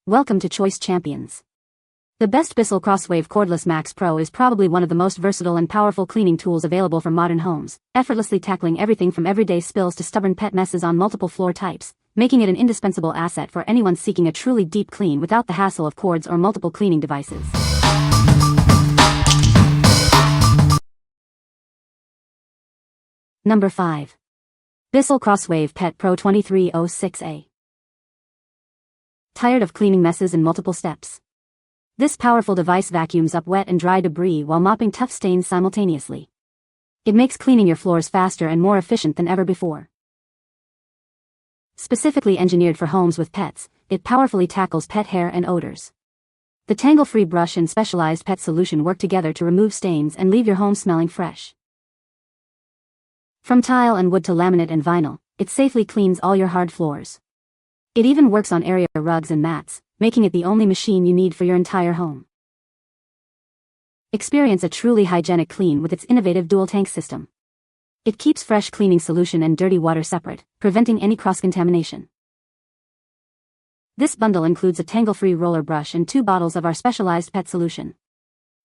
Welcome to Choice Champions. The best Bissell Crosswave Cordless Max Pro is probably one of the most versatile and powerful cleaning tools available for modern homes, effortlessly tackling everything from everyday spills to stubborn pet messes on multiple floor types, making it an indispensable asset for anyone seeking a truly deep clean without the hassle of cords or multiple cleaning devices. Number 5. Bissell Crosswave Pet Pro 2306A. Tired of cleaning messes in multiple steps? This powerful device vacuums up wet and dry debris while mopping tough stains simultaneously. It makes cleaning your floors faster and more efficient than ever before. Specifically engineered for homes with pets, it powerfully tackles pet hair and odors. The tangle-free brush and specialized pet solution work together to remove stains and leave your home smelling fresh. From tile and wood to laminate and vinyl, it safely cleans all your hard floors. It even works on area rugs and mats, making it the only machine you need for your entire home. Experience a truly hygienic clean with its innovative dual-tank system. It keeps fresh cleaning solution and dirty water separate, preventing any cross-contamination. This bundle includes a tangle-free roller brush and 2 bottles of our specialized pet solution.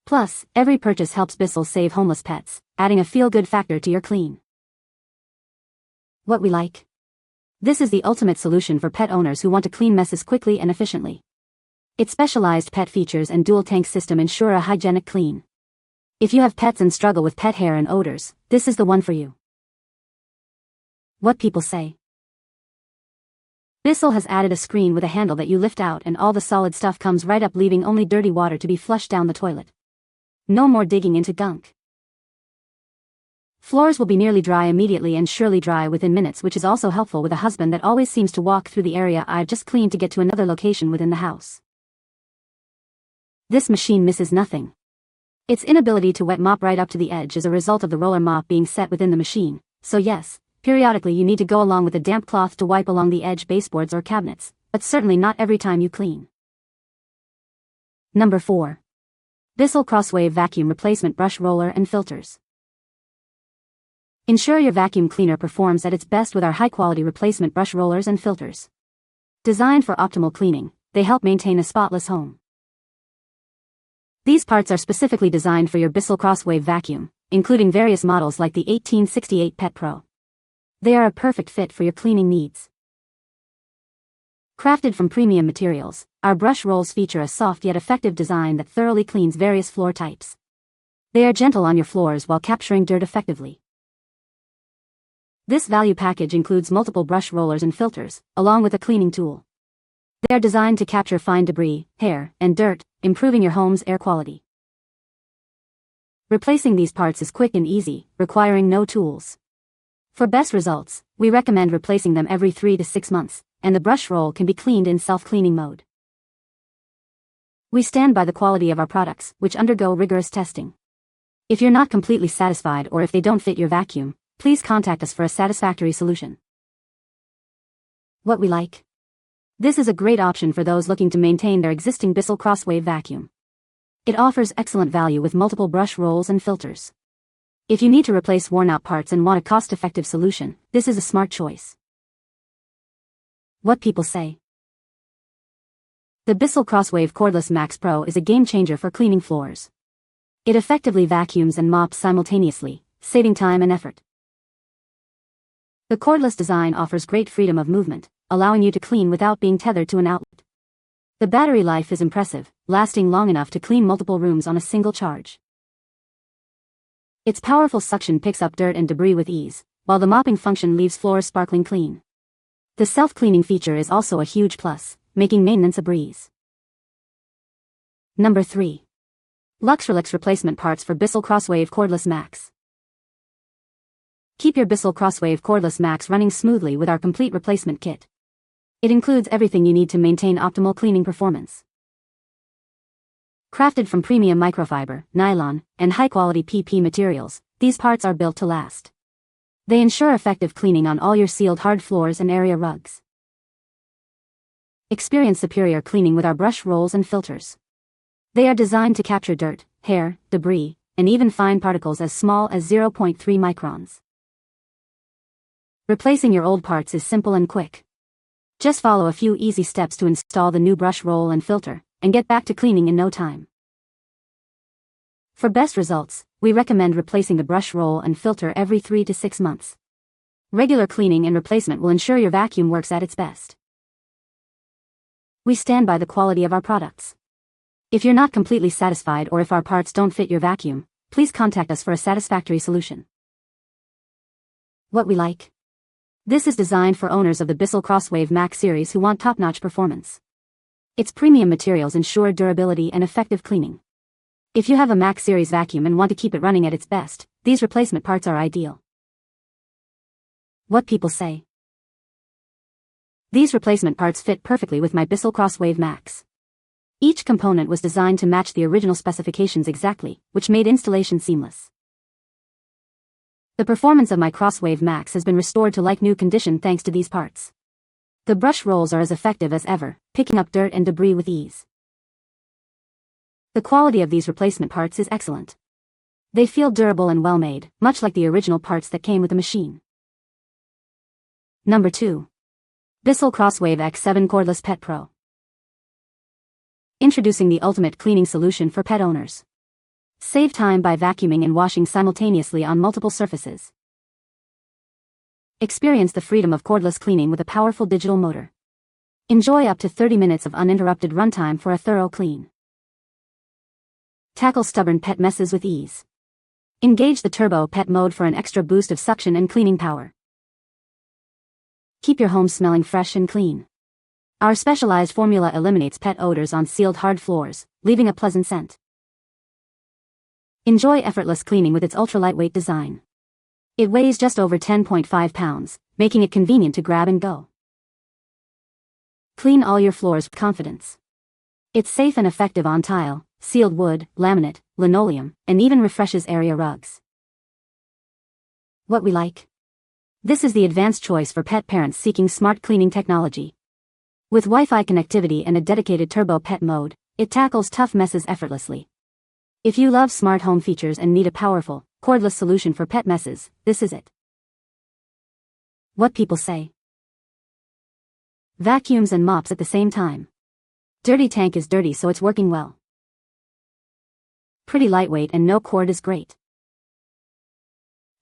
Plus, every purchase helps Bissell save homeless pets, adding a feel-good factor to your clean. What we like? This is the ultimate solution for pet owners who want to clean messes quickly and efficiently. Its specialized pet features and dual-tank system ensure a hygienic clean. If you have pets and struggle with pet hair and odors, this is the one for you. What people say. Bissell has added a screen with a handle that you lift out and all the solid stuff comes right up, leaving only dirty water to be flushed down the toilet. No more digging into gunk. Floors will be nearly dry immediately and surely dry within minutes, which is also helpful with a husband that always seems to walk through the area I've just cleaned to get to another location within the house. This machine misses nothing. Its inability to wet mop right up to the edge is a result of the roller mop being set within the machine, so yes, periodically you need to go along with a damp cloth to wipe along the edge baseboards or cabinets, but certainly not every time you clean. Number 4. Bissell Crosswave Vacuum Replacement Brush Roller and Filters. Ensure your vacuum cleaner performs at its best with our high-quality replacement brush rollers and filters. Designed for optimal cleaning, they help maintain a spotless home. These parts are specifically designed for your Bissell Crosswave vacuum, including various models like the 1868 Pet Pro. They are a perfect fit for your cleaning needs. Crafted from premium materials, our brush rolls feature a soft yet effective design that thoroughly cleans various floor types. They are gentle on your floors while capturing dirt effectively. This value package includes multiple brush rollers and filters, along with a cleaning tool. They are designed to capture fine debris, hair, and dirt, improving your home's air quality. Replacing these parts is quick and easy, requiring no tools. For best results, we recommend replacing them every 3 to 6 months, and the brush roll can be cleaned in self-cleaning mode. We stand by the quality of our products, which undergo rigorous testing. If you're not completely satisfied or if they don't fit your vacuum, please contact us for a satisfactory solution. What we like? This is a great option for those looking to maintain their existing Bissell Crosswave vacuum. It offers excellent value with multiple brush rolls and filters. If you need to replace worn-out parts and want a cost-effective solution, this is a smart choice. What people say. The Bissell Crosswave Cordless Max Pro is a game-changer for cleaning floors. It effectively vacuums and mops simultaneously, saving time and effort. The cordless design offers great freedom of movement, allowing you to clean without being tethered to an outlet. The battery life is impressive, lasting long enough to clean multiple rooms on a single charge. Its powerful suction picks up dirt and debris with ease, while the mopping function leaves floors sparkling clean. The self-cleaning feature is also a huge plus, making maintenance a breeze. Number 3. LUXRILIX Replacement Parts for Bissell Crosswave Cordless Max. Keep your Bissell Crosswave Cordless Max running smoothly with our complete replacement kit. It includes everything you need to maintain optimal cleaning performance. Crafted from premium microfiber, nylon, and high-quality PP materials, these parts are built to last. They ensure effective cleaning on all your sealed hard floors and area rugs. Experience superior cleaning with our brush rolls and filters. They are designed to capture dirt, hair, debris, and even fine particles as small as 0.3 microns. Replacing your old parts is simple and quick. Just follow a few easy steps to install the new brush roll and filter, and get back to cleaning in no time. For best results, we recommend replacing the brush roll and filter every 3 to 6 months. Regular cleaning and replacement will ensure your vacuum works at its best. We stand by the quality of our products. If you're not completely satisfied or if our parts don't fit your vacuum, please contact us for a satisfactory solution. What we like. This is designed for owners of the Bissell Crosswave Max series who want top-notch performance. Its premium materials ensure durability and effective cleaning. If you have a Max series vacuum and want to keep it running at its best, these replacement parts are ideal. What people say. These replacement parts fit perfectly with my Bissell Crosswave Max. Each component was designed to match the original specifications exactly, which made installation seamless. The performance of my Crosswave Max has been restored to like-new condition thanks to these parts. The brush rolls are as effective as ever, picking up dirt and debris with ease. The quality of these replacement parts is excellent. They feel durable and well-made, much like the original parts that came with the machine. Number 2. Bissell Crosswave X7 Cordless Pet Pro. Introducing the ultimate cleaning solution for pet owners. Save time by vacuuming and washing simultaneously on multiple surfaces. Experience the freedom of cordless cleaning with a powerful digital motor. Enjoy up to 30 minutes of uninterrupted runtime for a thorough clean. Tackle stubborn pet messes with ease. Engage the Turbo Pet mode for an extra boost of suction and cleaning power. Keep your home smelling fresh and clean. Our specialized formula eliminates pet odors on sealed hard floors, leaving a pleasant scent. Enjoy effortless cleaning with its ultra-lightweight design. It weighs just over 10.5 pounds, making it convenient to grab and go. Clean all your floors with confidence. It's safe and effective on tile, sealed wood, laminate, linoleum, and even refreshes area rugs. What we like. This is the advanced choice for pet parents seeking smart cleaning technology. With Wi-Fi connectivity and a dedicated Turbo Pet mode, it tackles tough messes effortlessly. If you love smart home features and need a powerful, cordless solution for pet messes, this is it. What people say. Vacuums and mops at the same time. Dirty tank is dirty so it's working well. Pretty lightweight and no cord is great.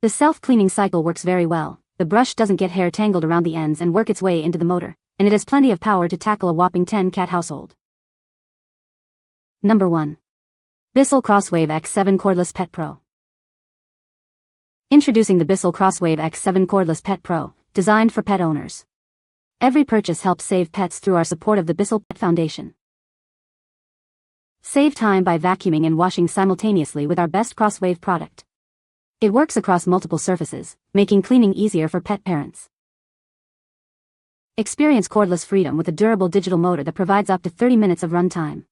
The self-cleaning cycle works very well. The brush doesn't get hair tangled around the ends and work its way into the motor, and it has plenty of power to tackle a whopping 10-cat household. Number 1. Bissell Crosswave X7 Cordless Pet Pro. Introducing the Bissell Crosswave X7 Cordless Pet Pro, designed for pet owners. Every purchase helps save pets through our support of the Bissell Pet Foundation. Save time by vacuuming and washing simultaneously with our best Crosswave product. It works across multiple surfaces, making cleaning easier for pet parents. Experience cordless freedom with a durable digital motor that provides up to 30 minutes of runtime.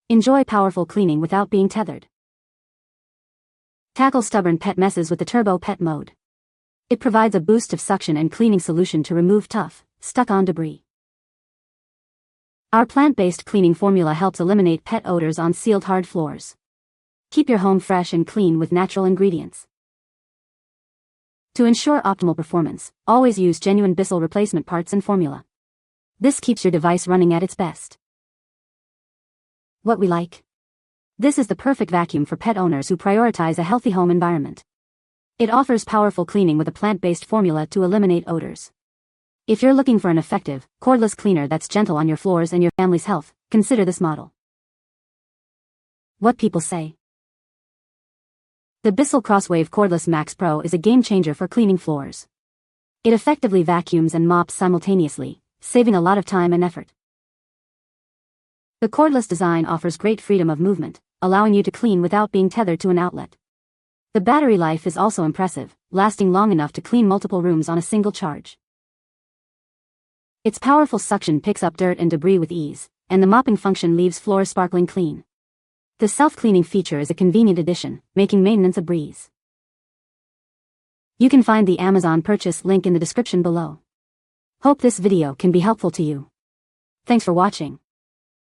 Enjoy powerful cleaning without being tethered. Tackle stubborn pet messes with the Turbo Pet mode. It provides a boost of suction and cleaning solution to remove tough, stuck-on debris. Our plant-based cleaning formula helps eliminate pet odors on sealed hard floors. Keep your home fresh and clean with natural ingredients. To ensure optimal performance, always use genuine Bissell replacement parts and formula. This keeps your device running at its best. What we like. This is the perfect vacuum for pet owners who prioritize a healthy home environment. It offers powerful cleaning with a plant-based formula to eliminate odors. If you're looking for an effective, cordless cleaner that's gentle on your floors and your family's health, consider this model. What people say. The Bissell Crosswave Cordless Max Pro is a game-changer for cleaning floors. It effectively vacuums and mops simultaneously, saving a lot of time and effort. The cordless design offers great freedom of movement, allowing you to clean without being tethered to an outlet. The battery life is also impressive, lasting long enough to clean multiple rooms on a single charge. Its powerful suction picks up dirt and debris with ease, and the mopping function leaves floors sparkling clean. The self-cleaning feature is a convenient addition, making maintenance a breeze. You can find the Amazon purchase link in the description below. Hope this video can be helpful to you. Thanks for watching.